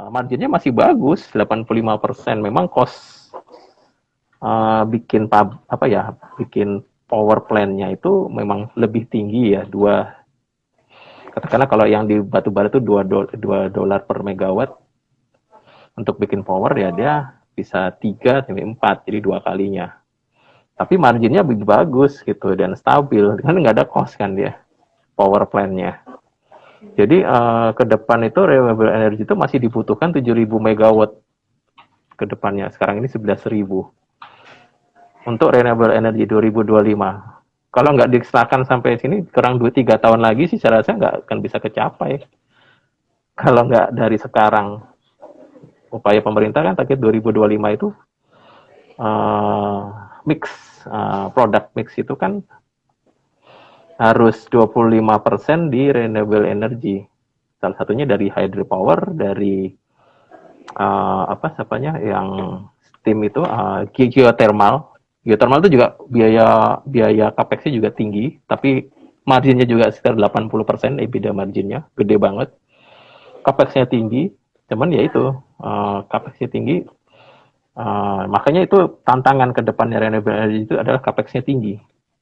marginnya masih bagus, 85%. Memang cost bikin power plant-nya itu memang lebih tinggi ya, katakanlah kalau yang di batubara itu $2 per megawatt, untuk bikin power ya dia bisa 3 sampai 4, jadi 2 kalinya. Tapi marginnya lebih bagus gitu dan stabil, kan nggak ada cost kan dia power plant-nya. Jadi ke depan itu renewable energy itu masih dibutuhkan 7.000 megawatt ke depannya. Sekarang ini 11.000 untuk renewable energy 2025. Kalau nggak disahkan sampai sini kurang 2-3 tahun lagi sih saya rasa nggak akan bisa kecapai. Kalau nggak dari sekarang, upaya pemerintah kan target 2025 itu product mix itu kan harus 25% di renewable energy. Salah satunya dari hydropower, dari yang steam itu, geothermal. Geothermal itu juga biaya capex-nya juga tinggi, tapi marginnya juga sekitar 80% EBITDA marginnya, gede banget. Capex-nya tinggi, cuman ya itu, capex-nya tinggi, makanya itu tantangan ke depannya renewable energy itu adalah capex-nya tinggi,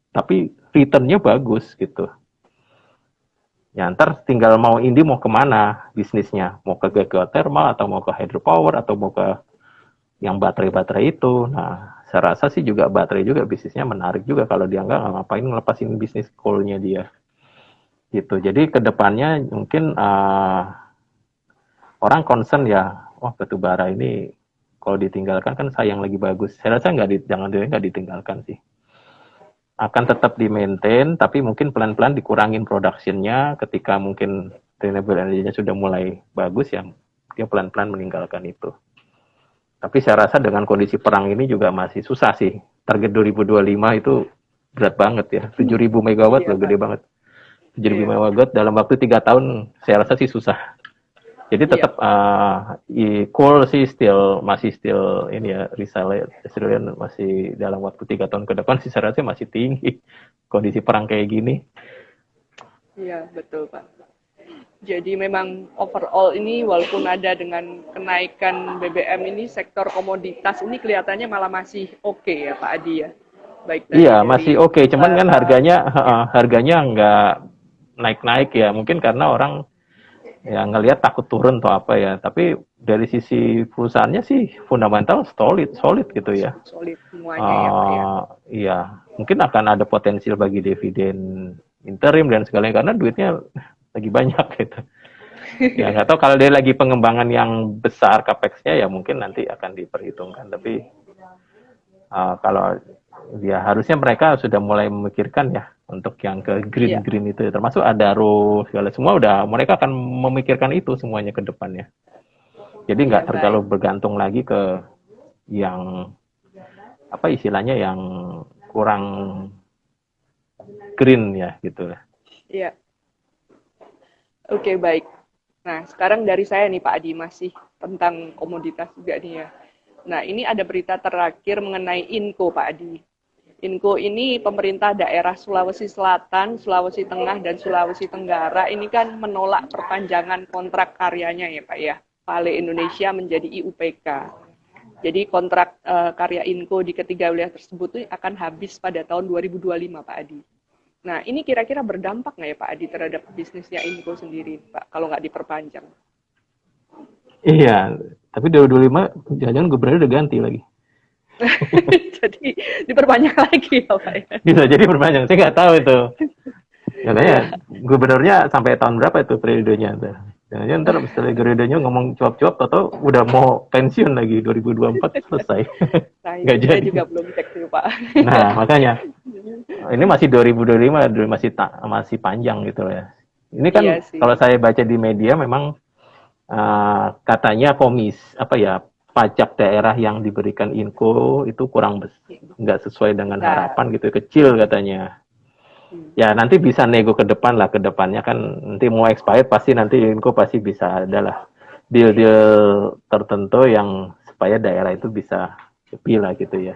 tapi return-nya bagus gitu. Ya ntar tinggal mau kemana bisnisnya, mau ke geothermal atau mau ke hydropower atau mau ke yang baterai itu. Nah saya rasa sih juga baterai juga bisnisnya menarik juga kalau dia nggak ngapain ngelepasin bisnis coal-nya dia gitu. Jadi kedepannya mungkin orang concern ya, batu bara ini kalau ditinggalkan kan sayang, lagi bagus. Saya rasa jangan ditinggalkan sih, akan tetap di-maintain, tapi mungkin pelan-pelan dikurangin production-nya ketika mungkin renewable energy-nya sudah mulai bagus ya, dia pelan-pelan meninggalkan itu. Tapi saya rasa dengan kondisi perang ini juga masih susah sih. Target 2025 itu berat banget ya, 7.000 megawatt loh, gede banget. 7.000 megawatt dalam waktu 3 tahun, saya rasa sih susah. Jadi tetap coal sih masih ini ya, resilient masih dalam waktu 3 tahun ke depan sih saya rasa masih tinggi kondisi perang kayak gini. Iya, betul Pak. Jadi memang overall ini walaupun ada dengan kenaikan BBM ini, sektor komoditas ini kelihatannya malah masih oke ya Pak Adi ya. Baik Iya, masih oke, cuman kan harganya nggak naik-naik ya, mungkin karena orang ya ngelihat takut turun atau apa ya, tapi dari sisi perusahaannya sih fundamental solid gitu ya. Solid semuanya ya Pak ya. Iya, mungkin akan ada potensial bagi dividen interim dan segalanya karena duitnya lagi banyak gitu. Ya nggak tahu kalau dia lagi pengembangan yang besar capex-nya ya mungkin nanti akan diperhitungkan, tapi kalau ya harusnya mereka sudah mulai memikirkan ya untuk yang ke green itu, termasuk Adaro segala semua mereka akan memikirkan itu semuanya ke depannya. Jadi nggak terlalu bergantung lagi ke yang istilahnya yang kurang green ya gitu. Iya. Oke, baik. Nah, sekarang dari saya nih Pak Adi, masih tentang komoditas juga nih ya. Nah, ini ada berita terakhir mengenai INCO Pak Adi. INCO ini pemerintah daerah Sulawesi Selatan, Sulawesi Tengah, dan Sulawesi Tenggara ini kan menolak perpanjangan kontrak karyanya ya Pak ya. Vale Indonesia menjadi IUPK. Jadi kontrak karya INCO di ketiga wilayah tersebut akan habis pada tahun 2025 Pak Adi. Nah ini kira-kira berdampak nggak ya Pak Adi terhadap bisnisnya INCO sendiri Pak, kalau nggak diperpanjang? Iya, tapi 2025 jangan-jangan gubernur udah ganti lagi. Jadi diperpanjang lagi ya Pak ya? Bisa jadi perpanjang, saya nggak tahu itu. Katanya gubernurnya sampai tahun berapa itu periodenya? Jangan-jangan ntar setelah periodenya ngomong cuap-cuap atau udah mau pensiun lagi 2024 selesai. Nah itu saya juga belum cek tuh Pak. Nah makanya ini masih 2025, masih panjang gitu ya. Ini kan kalau saya baca di media memang katanya pajak daerah yang diberikan INCO itu kurang nggak sesuai dengan harapan gitu, kecil katanya. Ya nanti bisa nego ke depan lah, ke depannya kan nanti mau expired pasti nanti INCO pasti bisa adalah deal-deal tertentu yang supaya daerah itu bisa sepi lah gitu ya.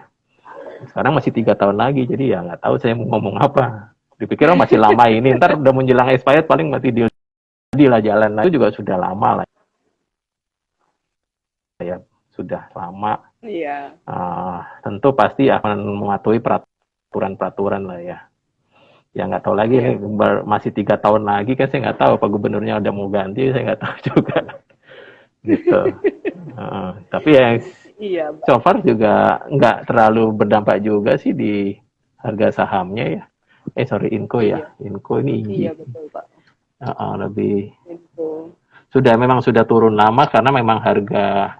Sekarang masih 3 tahun lagi, jadi ya nggak tahu saya mau ngomong apa. Dipikir masih lama ini, ntar udah menjelang expired paling masih deal lah jalan, itu juga sudah lama lah. ya sudah lama. Iya. Tentu pasti akan mematuhi peraturan-peraturan lah ya. Ya nggak tahu lagi nih, masih 3 tahun lagi kan saya nggak tahu Pak Gubernurnya udah mau ganti, saya nggak tahu juga. Gitu. Tapi ya Iya, so far juga nggak terlalu berdampak juga sih di harga sahamnya ya. Sorry, Inco ya. Inco ini Iya, betul Pak. Lebih Inco. memang sudah turun lama karena memang harga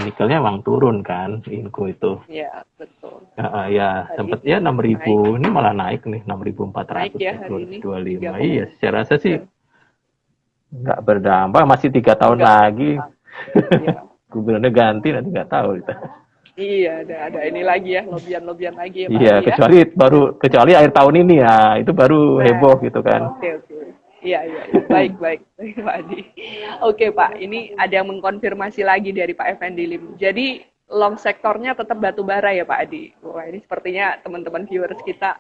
nikelnya memang turun kan, Inco itu. Iya, betul. Ya sempat ya 6.000, ini malah naik nih 6.400 ya hari ini 25. Iya, saya rasa sih nggak berdampak, masih 3 tahun lagi. Iya. Gubernurnya ganti nanti nggak tahu gitu. Iya, ada ini lagi ya, lobian lagi ya Pak. Iya, kecuali akhir tahun ini ya, itu baru heboh gitu kan. Oke. Iya. Baik Pak Adi. Oke Pak, ini ada yang mengkonfirmasi lagi dari Pak Effendi Lim. Jadi long sektornya tetap batu bara ya Pak Adi. Wah, ini sepertinya teman-teman viewers kita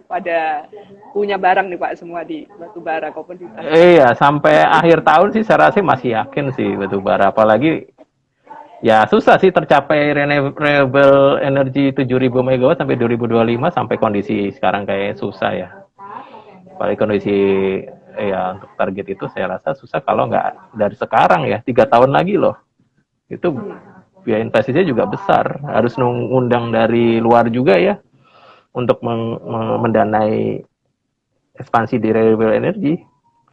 pada punya barang nih Pak semua di batu bara komoditas. Iya, sampai akhir tahun sih saya rasa masih yakin sih batu bara, apalagi ya susah sih tercapai renewable energy 7.000 megawatt sampai 2025, sampai kondisi sekarang kayak susah ya. Apalagi kondisi ya untuk target itu saya rasa susah kalau nggak dari sekarang ya, 3 tahun lagi loh. Itu biaya investasinya juga besar, harus ngundang dari luar juga ya untuk mendanai ekspansi di renewable energy.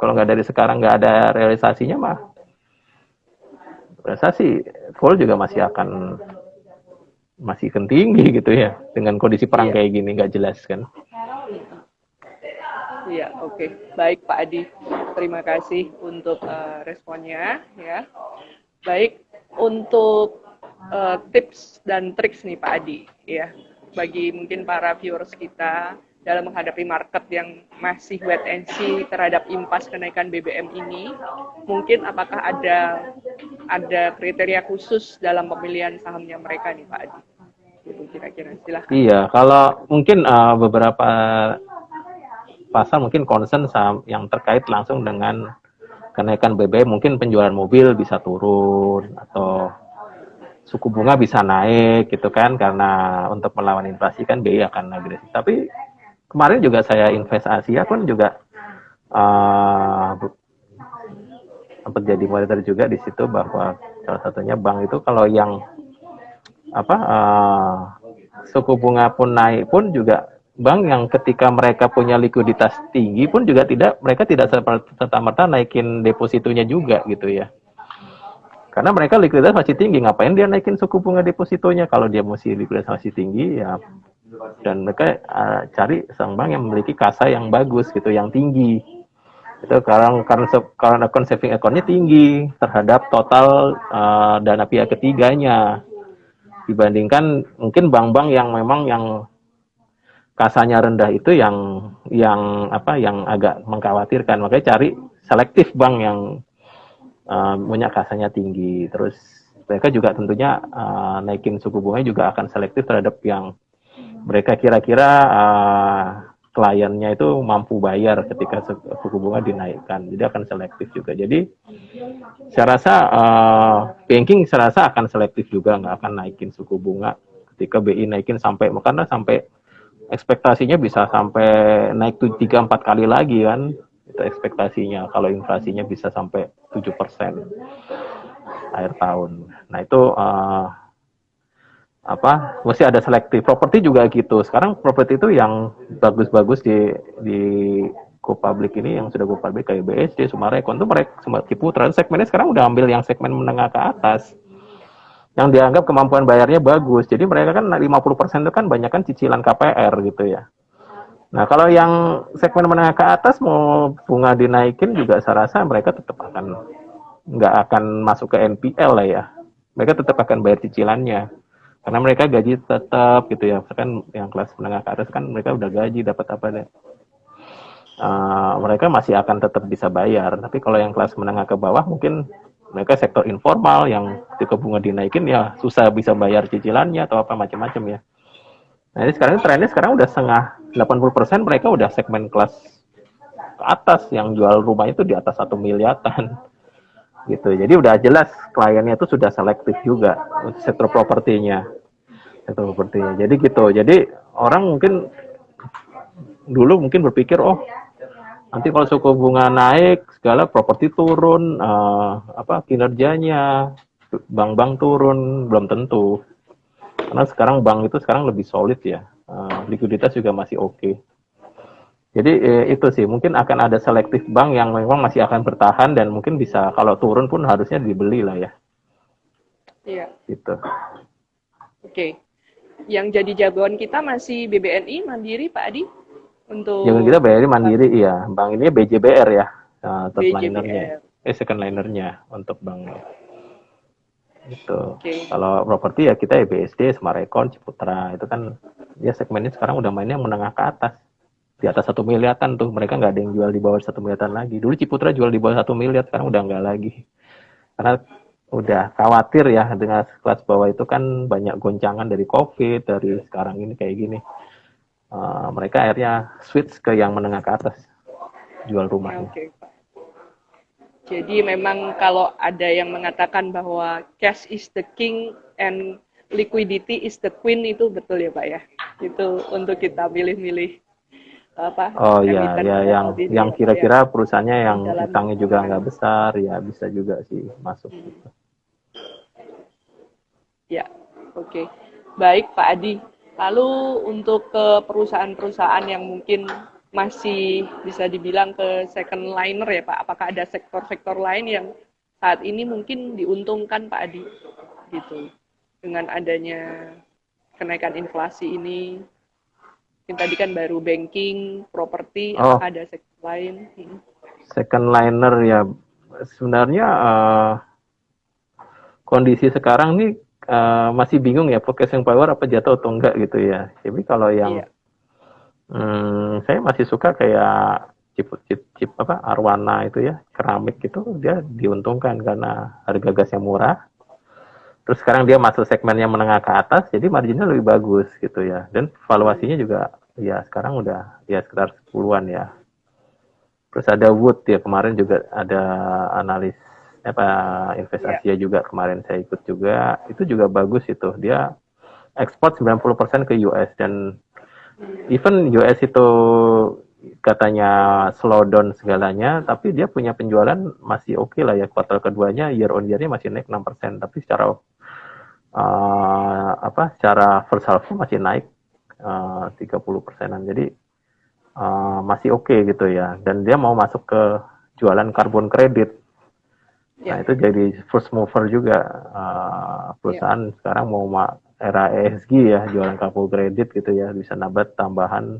Kalau nggak dari sekarang, nggak ada realisasinya mah, rasa sih coal juga masih akan tinggi gitu ya, dengan kondisi perang kayak gini nggak jelas kan. Iya, oke. Baik Pak Adi, terima kasih untuk responnya ya. Baik, untuk tips dan triks nih Pak Adi ya, bagi mungkin para viewers kita dalam menghadapi market yang masih wait and see terhadap impas kenaikan BBM ini, mungkin apakah ada kriteria khusus dalam pemilihan sahamnya mereka nih Pak Adi? Itu kira-kira, silahkan. Iya, kalau mungkin beberapa pasar mungkin concern saham yang terkait langsung dengan kenaikan BBM, mungkin penjualan mobil bisa turun atau suku bunga bisa naik gitu kan, karena untuk melawan inflasi kan BI akan agresif. Tapi kemarin juga saya invest Asia pun juga sempat jadi monitor juga di situ, bahwa salah satunya bank itu kalau yang suku bunga pun naik pun juga bank yang ketika mereka punya likuiditas tinggi pun juga mereka tidak serta-merta naikin depositonya juga gitu ya. Karena mereka likuiditas masih tinggi, ngapain dia naikin suku bunga depositonya kalau dia masih likuiditas masih tinggi ya. Dan mereka cari sang bank yang memiliki kasa yang bagus gitu, yang tinggi. Itu karena account saving account-nya tinggi terhadap total dana pihak ketiganya, dibandingkan mungkin bank-bank yang memang yang kasanya rendah itu yang agak mengkhawatirkan. Makanya cari selektif bank yang punya kasanya tinggi. Terus mereka juga tentunya naikin suku bunga juga akan selektif terhadap yang mereka kira-kira kliennya itu mampu bayar ketika suku bunga dinaikkan. Jadi akan selektif juga. Jadi saya rasa banking saya rasa akan selektif juga, nggak akan naikin suku bunga ketika BI naikin sampai ekspektasinya bisa sampai naik 3-4 kali lagi kan, itu ekspektasinya kalau inflasinya bisa sampai 7% akhir tahun. Nah itu mesti ada selektif. Properti juga gitu. Sekarang properti itu yang bagus-bagus di go public ini, yang sudah go public kayak BSD, Sumarekon itu mereka Ciputra segmennya sekarang udah ambil yang segmen menengah ke atas, yang dianggap kemampuan bayarnya bagus. Jadi mereka kan 50% itu kan banyak kan cicilan KPR gitu ya. Nah kalau yang segmen menengah ke atas mau bunga dinaikin juga saya rasa mereka tetap nggak akan masuk ke NPL lah ya. Mereka tetap akan bayar cicilannya. Karena mereka gaji tetap gitu ya. Kan yang kelas menengah ke atas kan mereka udah gaji dapat apa deh. Mereka masih akan tetap bisa bayar. Tapi kalau yang kelas menengah ke bawah mungkin mereka sektor informal yang ketika bunga dinaikin ya susah bisa bayar cicilannya atau apa macam-macam ya. Nah ini sekarang trennya udah 80% mereka udah segmen kelas ke atas yang jual rumah itu di atas 1 miliaran. gitu. Jadi udah jelas kliennya itu sudah selektif juga sektor propertinya, sektor propertinya. Jadi gitu. Jadi orang mungkin dulu mungkin berpikir, oh nanti kalau suku bunga naik, segala properti turun, apa kinerjanya, bank-bank turun, belum tentu. Karena sekarang bank itu sekarang lebih solid ya, likuiditas juga masih oke. Jadi itu sih mungkin akan ada selektif bank yang memang masih akan bertahan dan mungkin bisa kalau turun pun harusnya dibeli lah ya. Iya. Gitu. Oke. Yang jadi jagoan kita masih BBNI, Mandiri, Pak Adi, Jangan kita untuk bayar Mandiri iya, bank ini BJBR ya, third linernya, BJBR. second linernya untuk banknya. Gitu. Oke. Kalau properti ya kita ya BSD, Smarekon, Ciputra itu kan ya segmennya sekarang udah mainnya menengah ke atas. Di atas 1 miliaran tuh mereka nggak ada yang jual di bawah 1 miliaran lagi. Dulu Ciputra jual di bawah 1 miliar, sekarang udah nggak lagi. Karena udah khawatir ya dengan kelas bawah itu kan banyak goncangan dari COVID, dari sekarang ini kayak gini. Mereka akhirnya switch ke yang menengah ke atas, jual rumahnya. Oke, Pak. Jadi memang kalau ada yang mengatakan bahwa cash is the king and liquidity is the queen, itu betul ya Pak ya. Itu untuk kita milih-milih apa Oh ya, emiten ya modal di yang ya, kira-kira perusahaannya di yang dalam utangnya juga keuangan. nggak besar, ya bisa juga sih masuk. Gitu. Ya, oke. Baik Pak Adi. Lalu untuk ke perusahaan-perusahaan yang mungkin masih bisa dibilang ke second liner ya Pak, apakah ada sektor-sektor lain yang saat ini mungkin diuntungkan Pak Adi gitu dengan adanya kenaikan inflasi ini? Mungkin tadi kan baru banking, properti, Oh, apakah ada sektor lain? second liner ya sebenarnya kondisi sekarang nih masih bingung ya purchasing power apa jatuh atau enggak gitu ya. Jadi kalau yang Iya, saya masih suka kayak chip apa arwana itu ya keramik gitu dia diuntungkan karena harga gasnya murah. Terus sekarang dia masuk segmen yang menengah ke atas jadi marginnya lebih bagus gitu ya. Dan valuasinya juga ya sekarang udah ya sekitar 10-an ya. Terus ada Wood ya kemarin juga ada analis apa iya, investasi juga kemarin saya ikut juga itu juga bagus itu dia ekspor 90% ke US dan even US itu katanya slow down segalanya tapi dia punya penjualan masih oke lah ya kuartal keduanya year on year-nya masih naik 6% tapi secara apa secara first half masih naik 30%-an jadi masih oke gitu ya dan dia mau masuk ke jualan karbon kredit. Nah iya, itu jadi first mover juga iya, perusahaan sekarang mau era ESG ya jualan karbon kredit gitu ya bisa nambah tambahan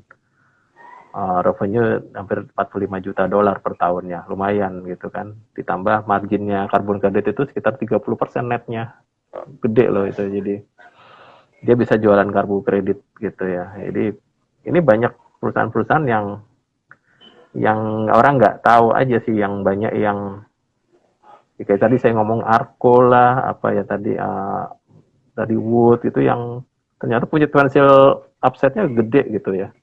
revenue hampir 45 juta dolar per tahunnya lumayan gitu kan ditambah marginnya karbon kredit itu sekitar 30% netnya gede loh itu jadi dia bisa jualan karbon kredit gitu ya jadi ini banyak perusahaan-perusahaan yang orang nggak tahu aja sih yang banyak yang kayak tadi saya ngomong Arco lah apa ya tadi Wood itu yang ternyata punya financial upside-nya gede gitu ya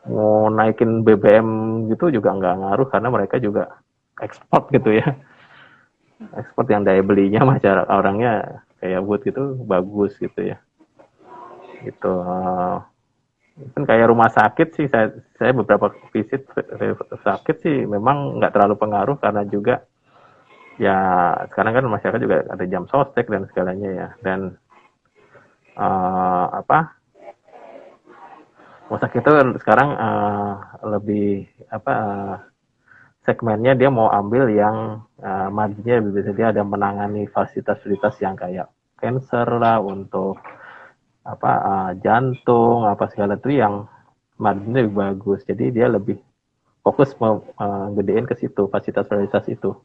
mau naikin BBM gitu juga nggak ngaruh karena mereka juga ekspor gitu ya ekspor yang daya belinya masyarakat orangnya kayak Wood gitu bagus gitu ya gitu kan kayak rumah sakit sih saya beberapa visit sakit sih memang nggak terlalu pengaruh karena juga ya sekarang kan masyarakat juga ada jam sostek dan segalanya ya dan apa rumah sakit itu sekarang lebih apa segmennya dia mau ambil yang marginnya lebih besar dia ada menangani fasilitas-fasilitas yang kayak cancer lah untuk apa jantung apa segala itu yang marginnya lebih bagus jadi dia lebih fokus gedein ke situ fasilitas-fasilitas itu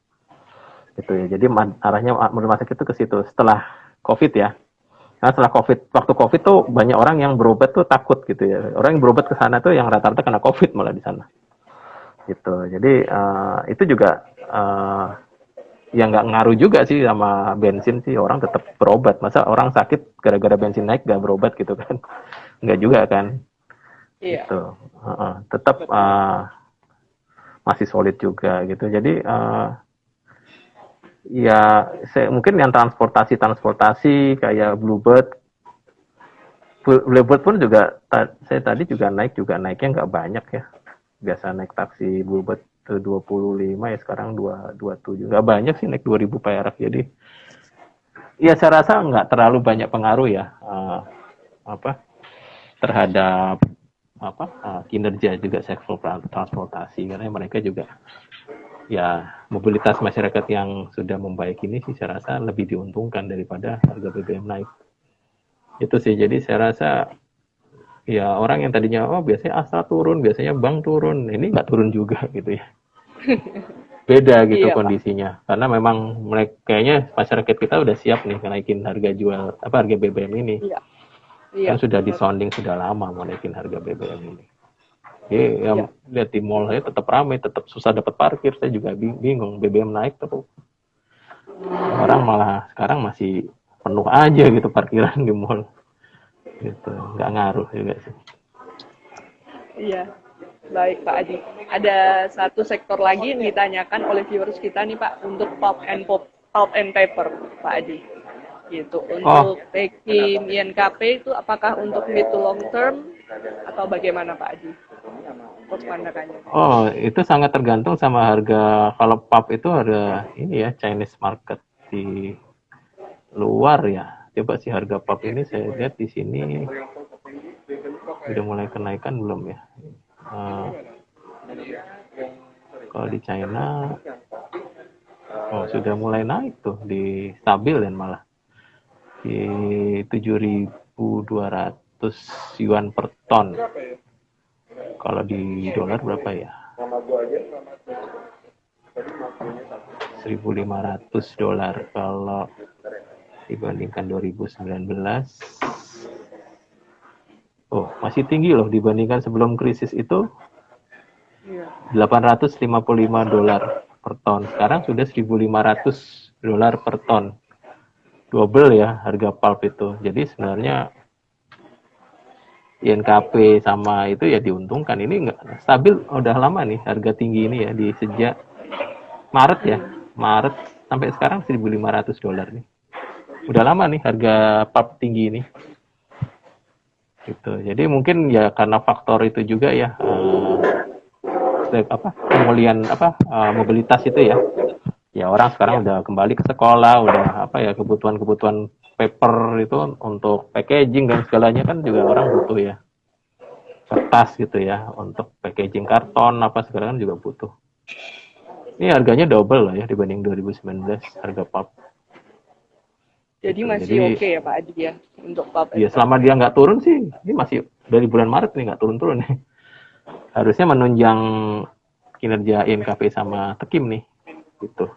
gitu ya jadi arahnya rumah sakit itu ke situ setelah COVID ya. Nah setelah COVID, waktu COVID tuh banyak orang yang berobat tuh takut gitu ya. Orang yang berobat ke sana tuh yang rata-rata kena COVID malah di sana. Gitu. Jadi itu juga yang nggak ngaruh juga sih sama bensin sih. Orang tetap berobat. Masa orang sakit gara-gara bensin naik nggak berobat gitu kan? Nggak juga kan? iya, Gitu. Tetap betul. masih solid juga gitu. Jadi ya mungkin yang transportasi kayak Bluebird pun juga saya tadi juga naiknya nggak banyak ya. Biasa naik taksi Bluebird ke 25 ya, sekarang 227. Nggak banyak sih, naik 2.000 perak. Jadi ya saya rasa nggak terlalu banyak pengaruh ya, apa terhadap kinerja juga sektor transportasi, karena mereka juga ya mobilitas masyarakat yang sudah membaik ini sih saya rasa lebih diuntungkan daripada harga BBM naik. Itu sih, jadi saya rasa ya orang yang tadinya biasanya Astra turun, biasanya bank turun, ini nggak turun juga gitu ya. Beda gitu Iya, Pak. kondisinya, karena memang mereka kayaknya masyarakat kita udah siap nih naikin harga BBM ini. Iya, iya, Kan sudah benar. disonding sudah lama mau naikin harga BBM ini. Ya Iya, lihat di mall saya tetap ramai, tetap susah dapat parkir. Saya juga bingung, BBM naik terus orang malah sekarang masih penuh aja gitu parkiran di mall. Gitu, nggak ngaruh juga sih. iya. Baik, Pak Adi. Ada satu sektor lagi yang ditanyakan oleh viewers kita nih, Pak, untuk pulp and paper, Pak Adi. Gitu. Oh, Untuk Tekim, INKP itu apakah untuk mid to long term atau bagaimana, Pak Adi? Pos pandangannya. itu sangat tergantung sama harga. Kalau pulp itu ada ini ya, Chinese market di luar ya. Coba sih harga pulp ini saya lihat di sini udah mulai kenaikan belum ya? Uh, Kalau di China, sudah mulai naik tuh, di stabil dan malah di 7.200 yuan per ton. Kalau di dolar berapa ya? 1.500 dolar. Kalau dibandingkan 2019, masih tinggi loh dibandingkan sebelum krisis itu. 855 dolar per ton. Sekarang sudah 1.500 dolar per ton. Double ya harga pulp itu. Jadi sebenarnya INKP sama itu ya diuntungkan. Ini nggak stabil udah lama nih harga tinggi ini ya, di sejak Maret ya. Maret sampai sekarang 1.500 dolar nih. Udah lama nih harga pulp tinggi ini. Gitu. Jadi mungkin ya karena faktor itu juga ya, pemulihan mobilitas itu ya. Ya orang sekarang udah kembali ke sekolah, udah kebutuhan paper itu untuk packaging dan segalanya kan juga orang butuh ya. Kertas gitu ya, untuk packaging karton segala kan juga butuh. Ini harganya double lah ya dibanding 2019 harga pulp. Jadi Gitu. masih Jadi oke ya Pak Adi ya untuk pulp and ya selama paper. dia nggak turun sih, ini masih dari bulan Maret nih nggak turun-turun nih. Harusnya menunjang kinerja INKP sama Tekim nih. Gitu.